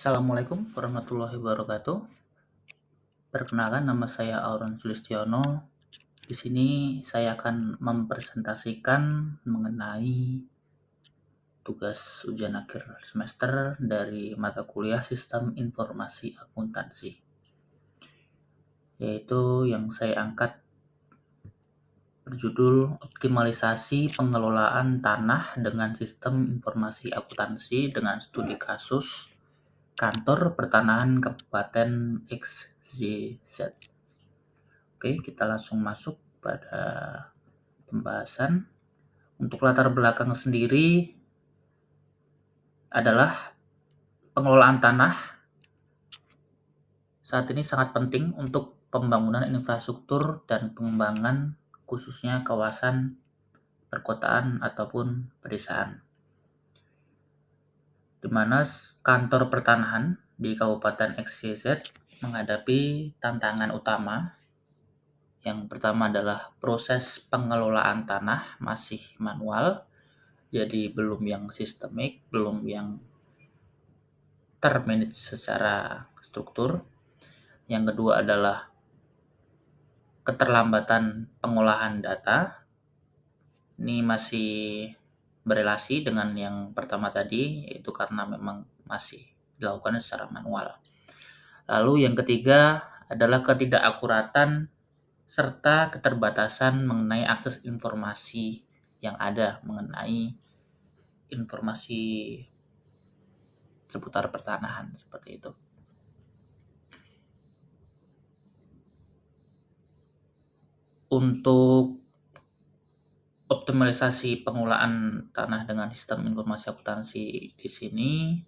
Assalamualaikum warahmatullahi wabarakatuh. Perkenalkan, nama saya Auron Sulistiono. Di sini saya akan mempresentasikan mengenai tugas ujian akhir semester dari mata kuliah Sistem Informasi Akuntansi. Yaitu yang saya angkat berjudul Optimalisasi Pengelolaan Tanah dengan Sistem Informasi Akuntansi dengan Studi Kasus Kantor Pertanahan Kabupaten XYZ. Oke, kita langsung masuk pada pembahasan. Untuk latar belakang sendiri adalah pengelolaan tanah saat ini sangat penting untuk pembangunan infrastruktur dan pengembangan khususnya kawasan perkotaan ataupun pedesaan. Di mana kantor pertanahan di Kabupaten XYZ menghadapi tantangan utama. Yang pertama adalah proses pengelolaan tanah masih manual, jadi belum yang sistemik, belum yang termanage secara struktur. Yang kedua adalah keterlambatan pengolahan data. Ini masih berelasi dengan yang pertama tadi, yaitu karena memang masih dilakukan secara manual. Lalu yang ketiga adalah ketidakakuratan serta keterbatasan mengenai akses informasi yang ada mengenai informasi seputar pertanahan seperti itu. Untuk optimalisasi pengelolaan tanah dengan sistem informasi akuntansi di sini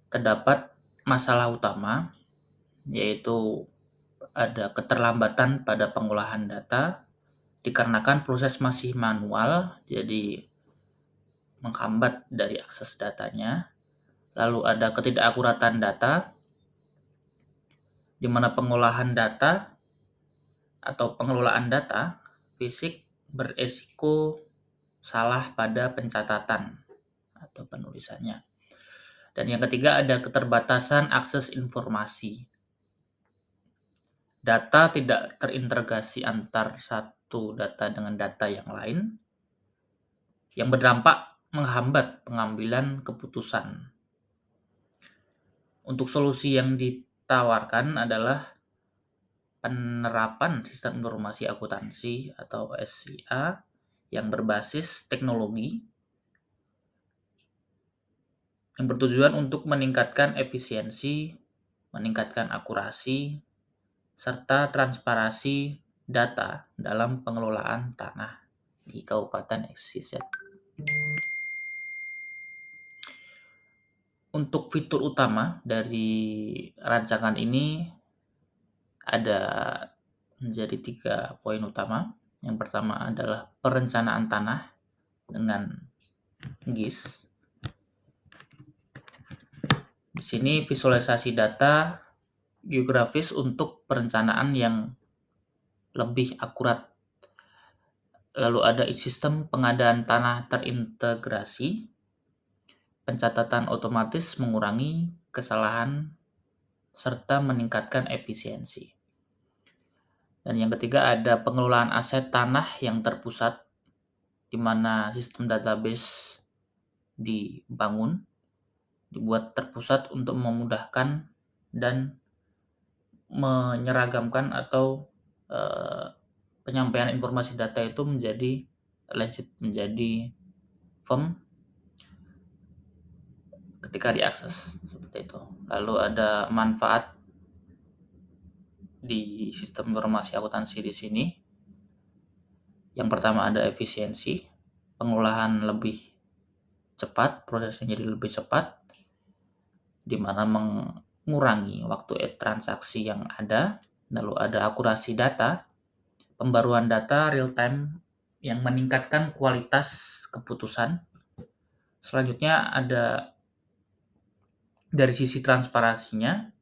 terdapat masalah utama, yaitu ada keterlambatan pada pengolahan data dikarenakan proses masih manual, jadi menghambat dari akses datanya. Lalu ada ketidakakuratan data, di mana pengolahan data atau pengelolaan data fisik beresiko salah pada pencatatan atau penulisannya. Dan yang ketiga ada keterbatasan akses informasi. Data tidak terintegrasi antar satu data dengan data yang lain, yang berdampak menghambat pengambilan keputusan. Untuk solusi yang ditawarkan adalah penerapan sistem informasi akuntansi atau SIA yang berbasis teknologi yang bertujuan untuk meningkatkan efisiensi, meningkatkan akurasi, serta transparansi data dalam pengelolaan tanah di Kabupaten XYZ. Untuk fitur utama dari rancangan ini ada menjadi 3 poin utama. Yang pertama adalah perencanaan tanah dengan GIS. Di sini visualisasi data geografis untuk perencanaan yang lebih akurat. Lalu ada sistem pengadaan tanah terintegrasi. Pencatatan otomatis mengurangi kesalahan serta meningkatkan efisiensi. Dan yang ketiga ada pengelolaan aset tanah yang terpusat, di mana sistem database dibuat terpusat untuk memudahkan dan menyeragamkan atau penyampaian informasi data itu menjadi legit, menjadi firm ketika diakses seperti itu. Lalu ada manfaat di sistem informasi akuntansi di sini. Yang pertama ada efisiensi, pengolahan lebih cepat, prosesnya jadi lebih cepat, di mana mengurangi waktu transaksi yang ada. Lalu ada akurasi data, pembaruan data real time yang meningkatkan kualitas keputusan. Selanjutnya ada dari sisi transparansinya,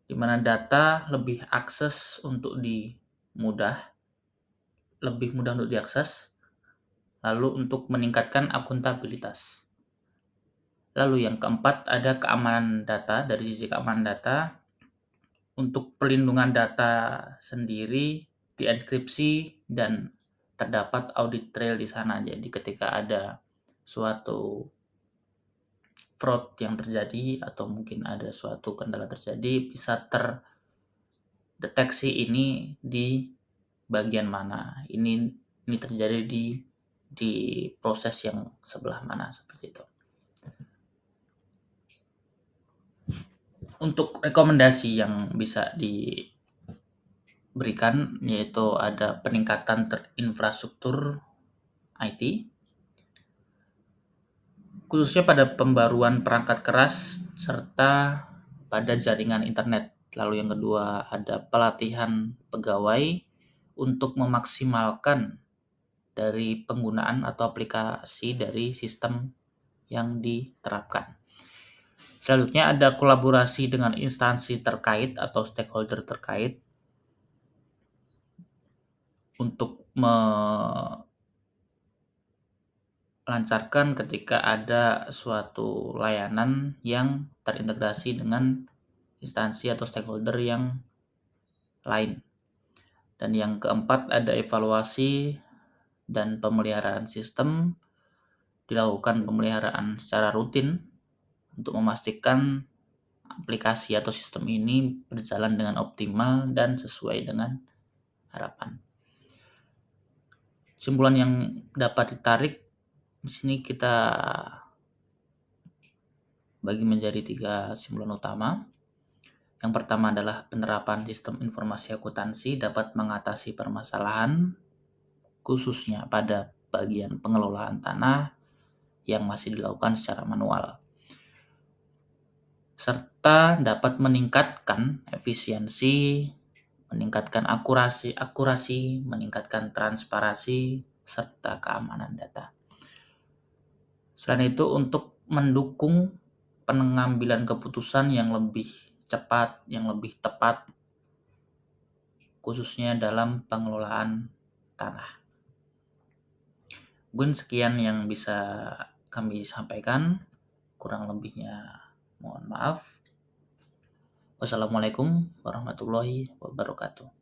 di mana data lebih mudah untuk diakses, lalu untuk meningkatkan akuntabilitas. Lalu yang keempat ada keamanan data. Dari sisi keamanan data, untuk pelindungan data sendiri dienkripsi dan terdapat audit trail di sana. Jadi ketika ada suatu fraud yang terjadi atau mungkin ada suatu kendala terjadi, bisa terdeteksi ini di bagian mana. Ini terjadi di proses yang sebelah mana, seperti itu. Untuk rekomendasi yang bisa diberikan yaitu ada peningkatan infrastruktur IT, khususnya pada pembaruan perangkat keras serta pada jaringan internet. Lalu yang kedua ada pelatihan pegawai untuk memaksimalkan dari penggunaan atau aplikasi dari sistem yang diterapkan. Selanjutnya ada kolaborasi dengan instansi terkait atau stakeholder terkait untuk melancarkan ketika ada suatu layanan yang terintegrasi dengan instansi atau stakeholder yang lain. Dan yang keempat ada evaluasi dan pemeliharaan sistem. Dilakukan pemeliharaan secara rutin untuk memastikan aplikasi atau sistem ini berjalan dengan optimal dan sesuai dengan harapan. Kesimpulan yang dapat ditarik di sini kita bagi menjadi 3 kesimpulan utama. Yang pertama adalah penerapan sistem informasi akuntansi dapat mengatasi permasalahan khususnya pada bagian pengelolaan tanah yang masih dilakukan secara manual, serta dapat meningkatkan efisiensi, meningkatkan akurasi, meningkatkan transparansi, serta keamanan data. Selain itu, untuk mendukung pengambilan keputusan yang lebih cepat, yang lebih tepat, khususnya dalam pengelolaan tanah. Mungkin sekian yang bisa kami sampaikan, kurang lebihnya mohon maaf. Wassalamualaikum warahmatullahi wabarakatuh.